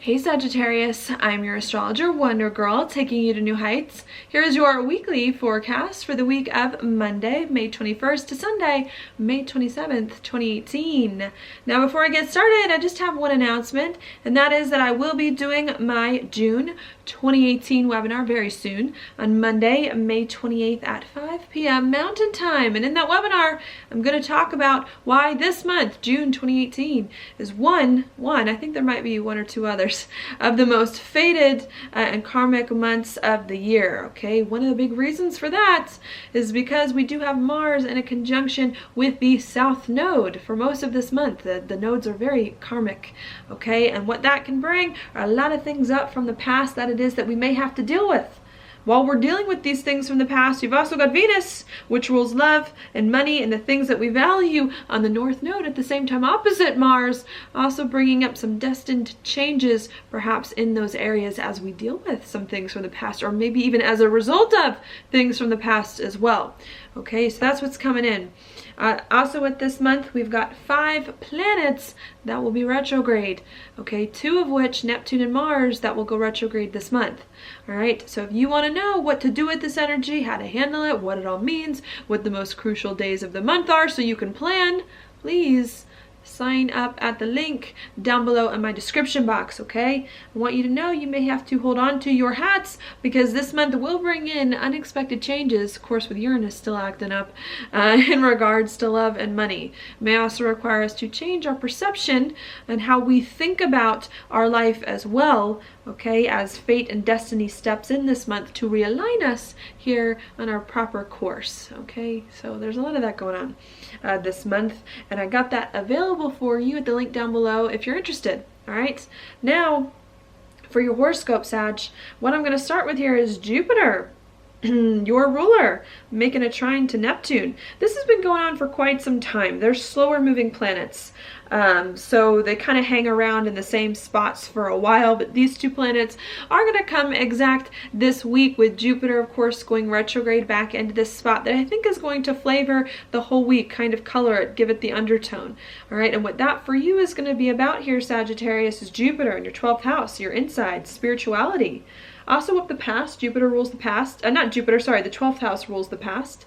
Hey Sagittarius, I'm your astrologer Wonder Girl, taking you to new heights. Here is your weekly forecast for the week of Monday, May 21st to Sunday, May 27th, 2018. Now before I get started, I just have one announcement, and that is that I will be doing my June 2018 webinar very soon on Monday, May 28th at 5 p.m. Mountain Time. And in that webinar, I'm going to talk about why this month, June 2018, is one, I think there might be one or two others, of the most fated and karmic months of the year. Okay, one of the big reasons for that is because we do have Mars in a conjunction with the South Node for most of this month. The nodes are very karmic, okay, and what that can bring are a lot of things up from the past that it is that we may have to deal with. While we're dealing with these things from the past, you've also got Venus, which rules love and money and the things that we value on the North Node, at the same time opposite Mars, also bringing up some destined changes perhaps in those areas as we deal with some things from the past, or maybe even as a result of things from the past as well. Okay, so that's what's coming in. Also with this month, we've got 5 planets that will be retrograde. Okay, 2 of which, Neptune and Mars, that will go retrograde this month. All right, so if you want to know what to do with this energy, how to handle it, what it all means, what the most crucial days of the month are so you can plan, please sign up at the link down below in my description box, okay? I want you to know you may have to hold on to your hats because this month will bring in unexpected changes, of course with Uranus still acting up, in regards to love and money. It may also require us to change our perception and how we think about our life as well, okay, as fate and destiny steps in this month to realign us here on our proper course, okay? So there's a lot of that going on this month, and I got that available for you at the link down below if you're interested. All right, now for your horoscope, Sag, what I'm going to start with here is Jupiter, your ruler, making a trine to Neptune. This has been going on for quite some time. They're slower moving planets, so they kind of hang around in the same spots for a while, but these 2 planets are going to come exact this week, with Jupiter of course going retrograde back into this spot that I think is going to flavor the whole week, kind of color it, give it the undertone. All right, and what that for you is going to be about here, Sagittarius, is Jupiter in your 12th house, your inside, spirituality. Also with the past, Jupiter rules the past, not Jupiter, sorry, the 12th house rules the past.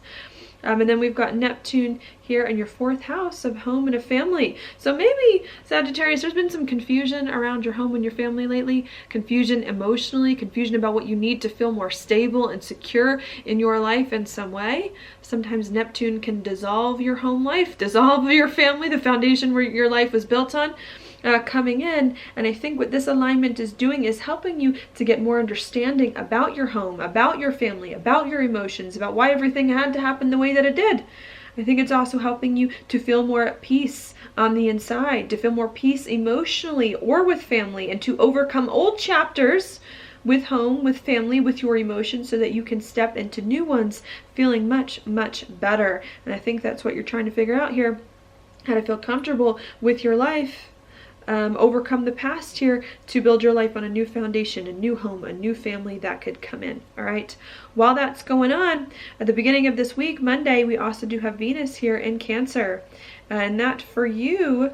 And then we've got Neptune here in your 4th house of home and a family. So maybe, Sagittarius, there's been some confusion around your home and your family lately. Confusion emotionally, confusion about what you need to feel more stable and secure in your life in some way. Sometimes Neptune can dissolve your home life, dissolve your family, the foundation where your life was built on. Coming in, and I think what this alignment is doing is helping you to get more understanding about your home, about your family, about your emotions, about why everything had to happen the way that it did. I think it's also helping you to feel more at peace on the inside, to feel more peace emotionally or with family, and to overcome old chapters with home, with family, with your emotions, so that you can step into new ones feeling much, much better. And I think that's what you're trying to figure out here, how to feel comfortable with your life. Overcome the past here to build your life on a new foundation, a new home, a new family that could come in. All right, while that's going on, at the beginning of this week, Monday, we also do have Venus here in Cancer, and that for you,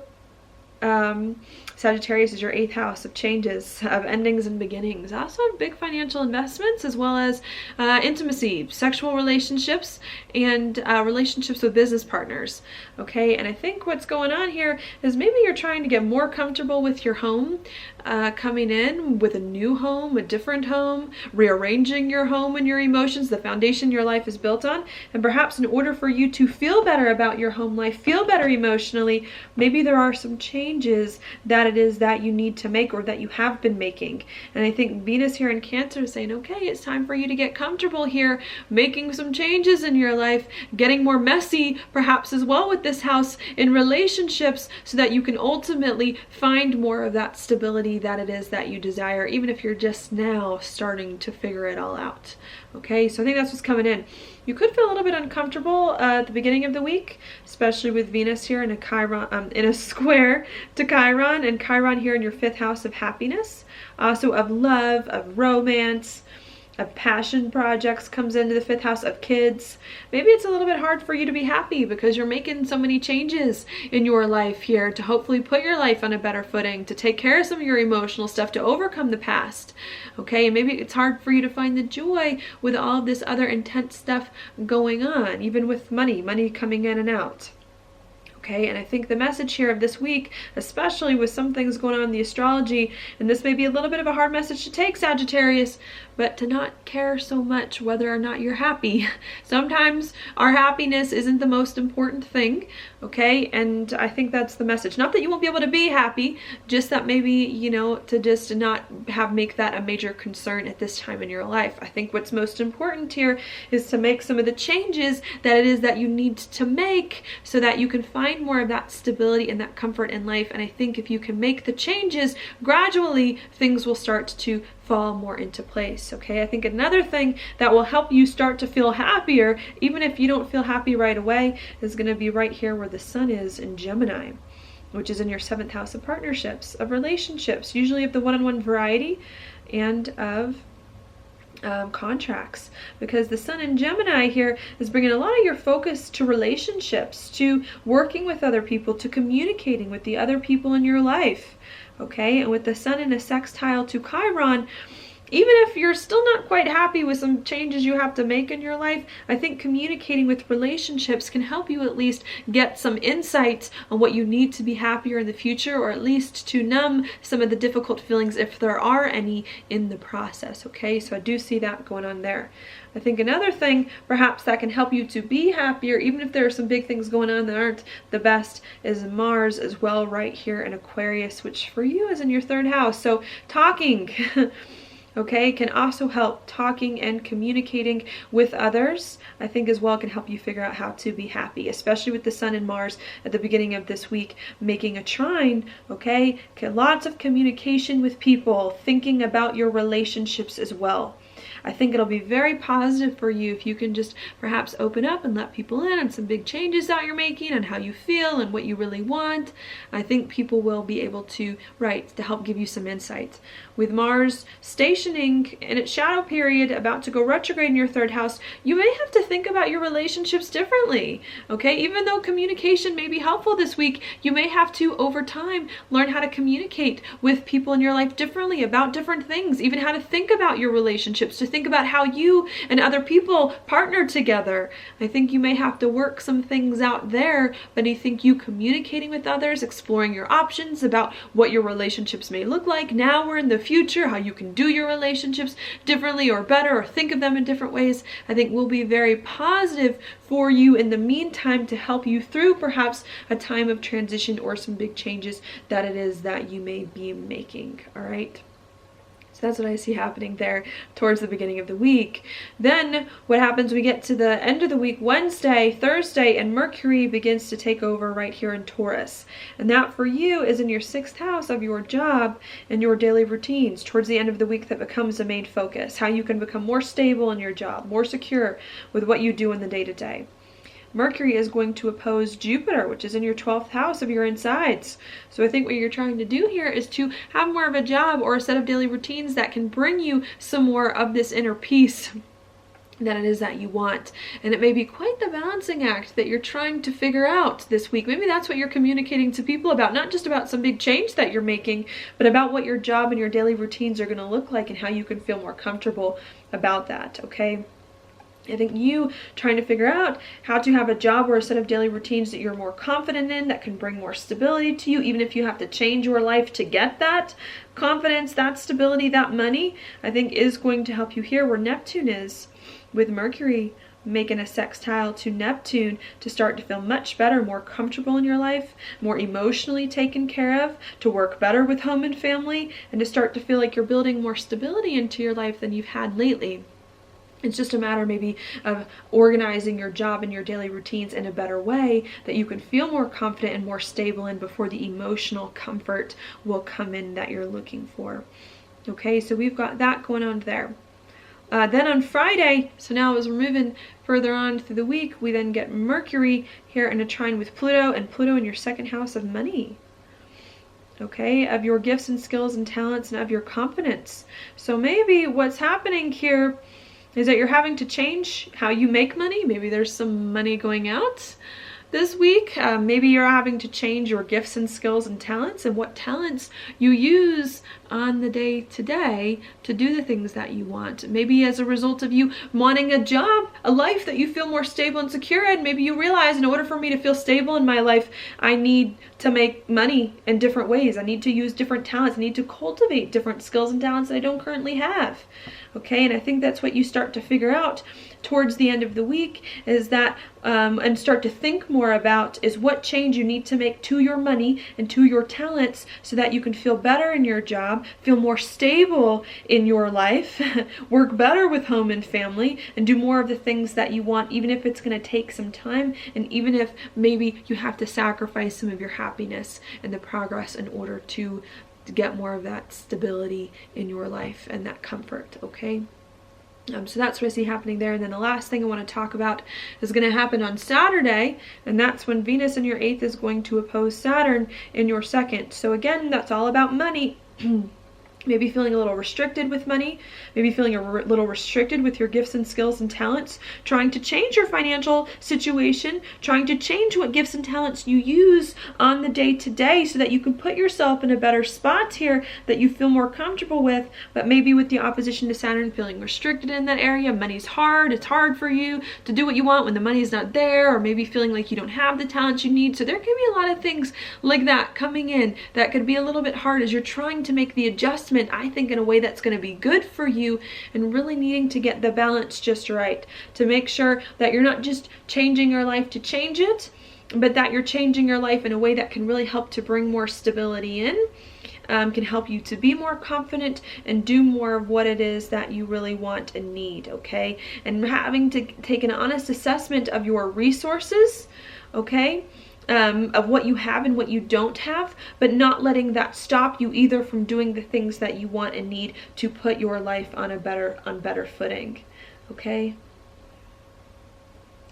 Sagittarius, is your 8th house of changes, of endings and beginnings. Also have big financial investments, as well as intimacy, sexual relationships, and relationships with business partners. Okay, and I think what's going on here is maybe you're trying to get more comfortable with your home, coming in with a new home, a different home, rearranging your home and your emotions, the foundation your life is built on. And perhaps in order for you to feel better about your home life, feel better emotionally, maybe there are some changes that it is that you need to make, or that you have been making. And I think Venus here in Cancer is saying, okay, it's time for you to get comfortable here, making some changes in your life, getting more messy perhaps as well with this house in relationships, so that you can ultimately find more of that stability that it is that you desire, even if you're just now starting to figure it all out. Okay, so I think that's what's coming in. You could feel a little bit uncomfortable at the beginning of the week, especially with Venus here in a Chiron, in a square to Chiron, and Chiron here in your 5th house of happiness, also of love, of romance, of passion projects comes into the 5th house of kids. Maybe it's a little bit hard for you to be happy because you're making so many changes in your life here to hopefully put your life on a better footing, to take care of some of your emotional stuff, to overcome the past. Okay, and maybe it's hard for you to find the joy with all of this other intense stuff going on, even with money coming in and out. Okay, and I think the message here of this week, especially with some things going on in the astrology, and this may be a little bit of a hard message to take, Sagittarius, but to not care so much whether or not you're happy. Sometimes our happiness isn't the most important thing, okay? And I think that's the message. Not that you won't be able to be happy, just that maybe, you know, to just not make that a major concern at this time in your life. I think what's most important here is to make some of the changes that it is that you need to make so that you can find more of that stability and that comfort in life. And I think if you can make the changes gradually, things will start to fall more into place. Okay, I think another thing that will help you start to feel happier, even if you don't feel happy right away, is going to be right here where the sun is in Gemini, which is in your 7th house of partnerships, of relationships, usually of the one-on-one variety, and of contracts, because the sun in Gemini here is bringing a lot of your focus to relationships, to working with other people, to communicating with the other people in your life. Okay, and with the sun in a sextile to Chiron, even if you're still not quite happy with some changes you have to make in your life, I think communicating with relationships can help you at least get some insights on what you need to be happier in the future, or at least to numb some of the difficult feelings if there are any in the process. Okay, so I do see that going on there. I think another thing perhaps that can help you to be happier, even if there are some big things going on that aren't the best, is Mars as well right here in Aquarius, which for you is in your 3rd house. So talking okay, can also help. Talking and communicating with others, I think as well, can help you figure out how to be happy, especially with the sun and Mars at the beginning of this week making a trine. Okay, lots of communication with people, thinking about your relationships as well. I think it'll be very positive for you if you can just perhaps open up and let people in on some big changes that you're making and how you feel and what you really want. I think people will be able to help give you some insight. With Mars stationing in its shadow period, about to go retrograde in your 3rd house, you may have to think about your relationships differently. Okay, even though communication may be helpful this week, you may have to, over time, learn how to communicate with people in your life differently about different things, even how to think about your relationships, to think about how you and other people partner together. I think you may have to work some things out there, but I think you communicating with others, exploring your options about what your relationships may look like now or in the future, how you can do your relationships differently or better, or think of them in different ways, I think will be very positive for you in the meantime to help you through perhaps a time of transition or some big changes that it is that you may be making. All right. So that's what I see happening there towards the beginning of the week. Then what happens, we get to the end of the week, Wednesday, Thursday, and Mercury begins to take over right here in Taurus. And that for you is in your 6th house of your job and your daily routines. Towards the end of the week, that becomes a main focus. How you can become more stable in your job, more secure with what you do in the day-to-day. Mercury is going to oppose Jupiter, which is in your 12th house of your insides. So I think what you're trying to do here is to have more of a job or a set of daily routines that can bring you some more of this inner peace that it is that you want. And it may be quite the balancing act that you're trying to figure out this week. Maybe that's what you're communicating to people about, not just about some big change that you're making, but about what your job and your daily routines are going to look like and how you can feel more comfortable about that. Okay. I think you trying to figure out how to have a job or a set of daily routines that you're more confident in, that can bring more stability to you, even if you have to change your life to get that confidence, that stability, that money, I think is going to help you here where Neptune is, with Mercury making a sextile to Neptune, to start to feel much better, more comfortable in your life, more emotionally taken care of, to work better with home and family, and to start to feel like you're building more stability into your life than you've had lately. It's just a matter maybe of organizing your job and your daily routines in a better way that you can feel more confident and more stable in before the emotional comfort will come in that you're looking for. Okay, so we've got that going on there. Then on Friday, so now as we're moving further on through the week, we then get Mercury here in a trine with Pluto, and Pluto in your 2nd house of money. okay, of your gifts and skills and talents and of your confidence. So maybe what's happening here is that you're having to change how you make money. Maybe there's some money going out this week. Maybe you're having to change your gifts and skills and talents and what talents you use on the day to day to do the things that you want. Maybe as a result of you wanting a job, a life that you feel more stable and secure in, maybe you realize in order for me to feel stable in my life, I need to make money in different ways. I need to use different talents. I need to cultivate different skills and talents that I don't currently have. Okay, and I think that's what you start to figure out towards the end of the week is that, and start to think more about is what change you need to make to your money and to your talents so that you can feel better in your job, feel more stable in your life, work better with home and family, and do more of the things that you want, even if it's going to take some time, and even if maybe you have to sacrifice some of your happiness and the progress in order to get more of that stability in your life and that comfort, okay? So that's what I see happening there. And then the last thing I want to talk about is going to happen on Saturday, and that's when Venus in your 8th is going to oppose Saturn in your 2nd. So again, that's all about money. Maybe feeling a little restricted with money, maybe feeling a little restricted with your gifts and skills and talents, trying to change your financial situation, trying to change what gifts and talents you use on the day-to-day so that you can put yourself in a better spot here that you feel more comfortable with, but maybe with the opposition to Saturn feeling restricted in that area. Money's hard, it's hard for you to do what you want when the money's not there, or maybe feeling like you don't have the talents you need. So there can be a lot of things like that coming in that could be a little bit hard as you're trying to make the adjustment, I think, in a way that's going to be good for you, and really needing to get the balance just right to make sure that you're not just changing your life to change it, but that you're changing your life in a way that can really help to bring more stability in, can help you to be more confident and do more of what it is that you really want and need, okay? And having to take an honest assessment of your resources, okay? Of what you have and what you don't have, but not letting that stop you either from doing the things that you want and need to put your life on better footing, okay?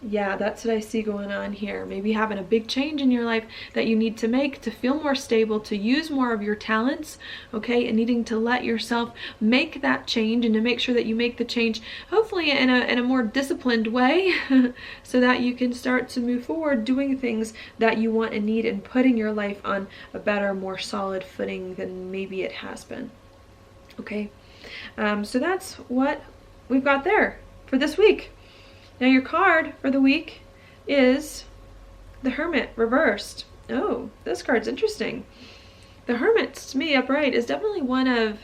Yeah, that's what I see going on here. Maybe having a big change in your life that you need to make to feel more stable, to use more of your talents, okay, and needing to let yourself make that change and to make sure that you make the change hopefully in a more disciplined way so that you can start to move forward doing things that you want and need and putting your life on a better, more solid footing than maybe it has been, okay? So that's what we've got there for this week. Now your card for the week is the Hermit reversed. Oh, this card's interesting. The Hermit, to me, upright, is definitely one of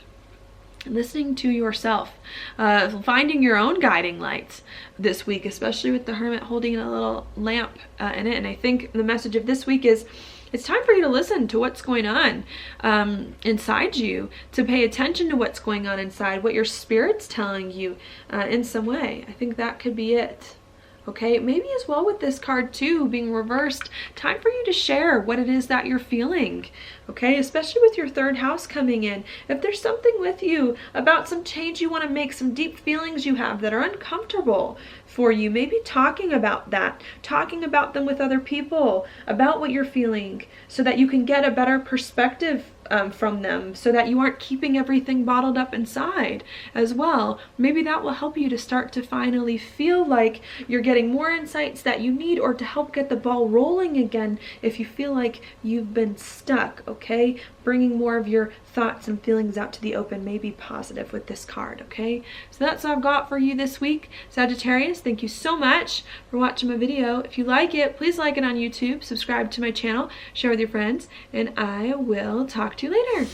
listening to yourself, finding your own guiding lights this week, especially with the Hermit holding a little lamp in it. And I think the message of this week is it's time for you to listen to what's going on inside you, to pay attention to what's going on inside, what your spirit's telling you in some way. I think that could be it. Okay, maybe as well with this card too being reversed, time for you to share what it is that you're feeling, okay, especially with your 3rd house coming in. If there's something with you about some change you want to make, some deep feelings you have that are uncomfortable for you, maybe talking about that, talking about them with other people, about what you're feeling, so that you can get a better perspective from them, so that you aren't keeping everything bottled up inside as well. Maybe that will help you to start to finally feel like you're getting more insights that you need, or to help get the ball rolling again if you feel like you've been stuck, okay? Bringing more of your thoughts and feelings out to the open may be positive with this card, okay? So that's what I've got for you this week, Sagittarius. Thank you so much for watching my video. If you like it, please like it on YouTube, subscribe to my channel, share with your friends, and I will talk to you later.